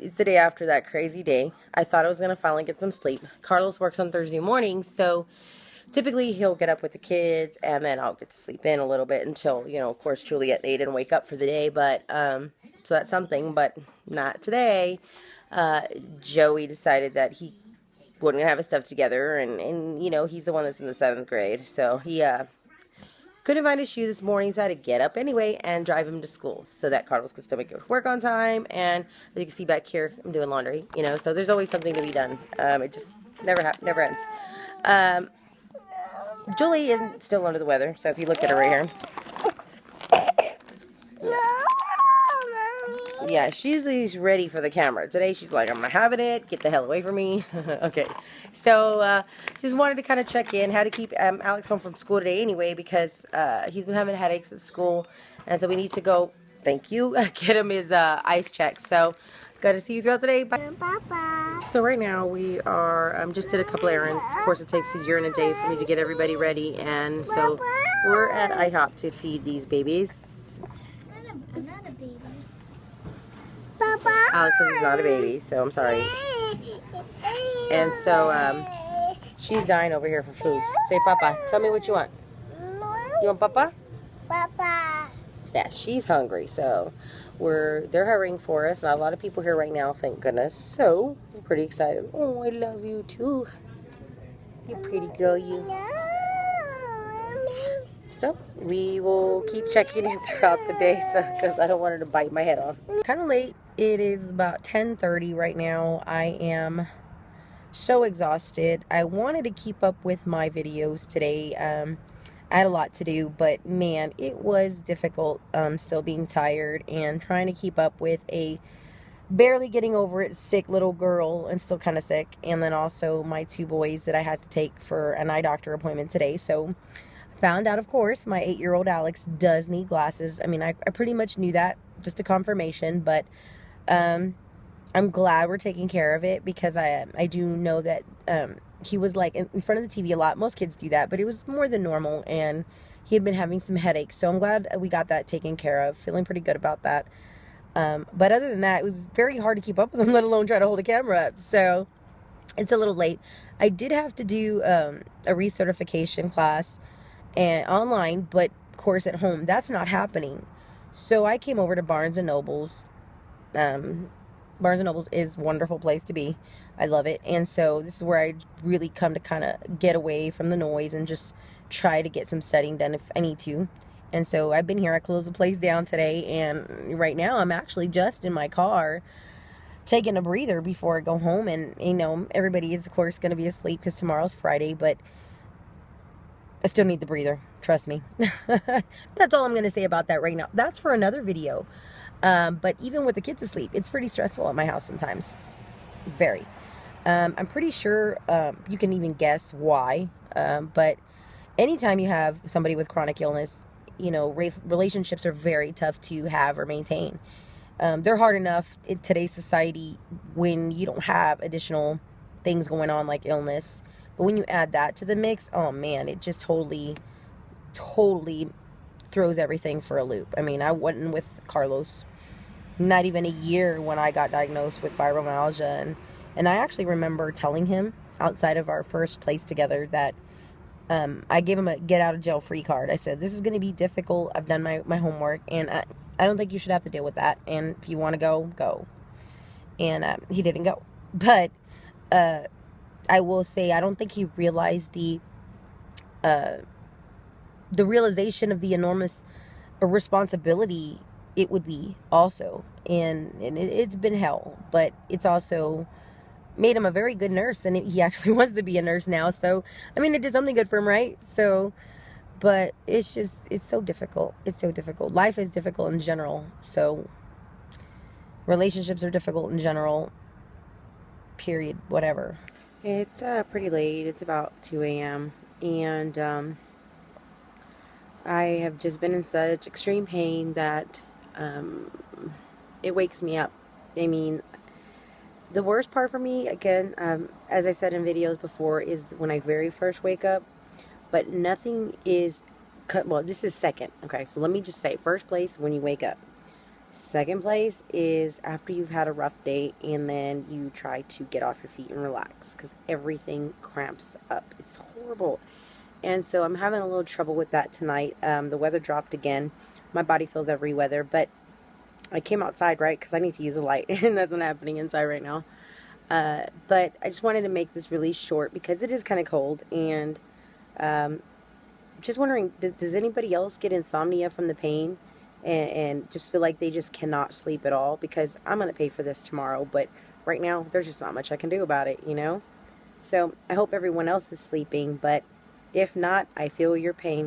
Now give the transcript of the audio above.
It's the day after that crazy day. I thought I was going to finally get some sleep. Carlos works on Thursday mornings, so typically he'll get up with the kids, and then I'll get to sleep in a little bit until, you know, of course, Juliet and Aiden wake up for the day, but, so that's something, but not today. Joey decided that he wouldn't have his stuff together, and, you know, he's the one that's in the 7th grade, so he, couldn't find his shoe this morning, so I had to get up anyway and drive him to school so that Carlos could still make it to work on time. And as you can see back here, I'm doing laundry, you know, so there's always something to be done. It just never ends. Julie is still under the weather, so if you look at her right here. Yeah, she's ready for the camera. Today she's like, I'm not having it. Get the hell away from me. Okay. So, just wanted to kind of check in. Had to keep Alex home from school today anyway because he's been having headaches at school. And so we need to go, thank you, get him his ice check. So, got to see you throughout the day. Bye. So right now we are, just did a couple errands. Of course it takes a year and a day for me to get everybody ready. And so we're at IHOP to feed these babies. Alex says it's not a baby, so I'm sorry. And so, she's dying over here for food. Say, Papa. Tell me what you want. You want Papa? Papa. Yeah, she's hungry, so they're hurrying for us. Not a lot of people here right now, thank goodness. So, I'm pretty excited. Oh, I love you too. You pretty girl, you. So, we will keep checking in throughout the day because I don't want her to bite my head off. Kind of late. It is about 10:30 right now. I am so exhausted. I wanted to keep up with my videos today. I had a lot to do, but man, it was difficult still being tired and trying to keep up with a barely getting over it sick little girl and still kind of sick. And then also my 2 boys that I had to take for an eye doctor appointment today. So found out, of course, my 8-year-old Alex does need glasses. I mean, I pretty much knew that, just a confirmation, but I'm glad we're taking care of it because I do know that he was like in front of the TV a lot. Most kids do that, but it was more than normal, and he had been having some headaches. So I'm glad we got that taken care of. Feeling pretty good about that. But other than that, it was very hard to keep up with him, let alone try to hold a camera up. So it's a little late. I did have to do a recertification class and online, but of course at home that's not happening. So I came over to Barnes & Noble's. Barnes & Noble's is a wonderful place to be. I love it. And so this is where I really come to kind of get away from the noise and just try to get some studying done if I need to. And so I've been here. I closed the place down today, and right now I'm actually just in my car taking a breather before I go home. And you know, everybody is of course going to be asleep because tomorrow's Friday, but I still need the breather, trust me. That's all I'm going to say about that right now. That's for another video. But even with the kids asleep, it's pretty stressful at my house sometimes. Very. I'm pretty sure you can even guess why. But anytime you have somebody with chronic illness, you know, relationships are very tough to have or maintain. They're hard enough in today's society when you don't have additional things going on like illness. But when you add that to the mix, oh man, it just totally throws everything for a loop. I mean, I wasn't with Carlos not even a year when I got diagnosed with fibromyalgia, and I actually remember telling him outside of our first place together that I gave him a get out of jail free card. I said, this is going to be difficult. I've done my homework, and I don't think you should have to deal with that, and if you want to go, go. And he didn't go. But I will say I don't think he realized the realization of the enormous responsibility it would be also. And it's been hell, but it's also made him a very good nurse, and he actually wants to be a nurse now. So, I mean, it did something good for him, right? So, but it's so difficult. It's so difficult. Life is difficult in general. So, relationships are difficult in general, period, whatever. It's pretty late. It's about 2 a.m. And I have just been in such extreme pain that it wakes me up. I mean, the worst part for me, again, as I said in videos before, is when I very first wake up. But nothing is, well, this is second. Okay, so let me just say, first place, when you wake up. Second place is after you've had a rough day and then you try to get off your feet and relax because everything cramps up. It's horrible. And so I'm having a little trouble with that tonight. The weather dropped again. My body feels every weather, but I came outside, right, because I need to use a light, and that's not happening inside right now. But I just wanted to make this really short because it is kind of cold, and just wondering, does anybody else get insomnia from the pain and just feel like they just cannot sleep at all? Because I'm going to pay for this tomorrow, but right now there's just not much I can do about it, you know? So I hope everyone else is sleeping, but if not, I feel your pain.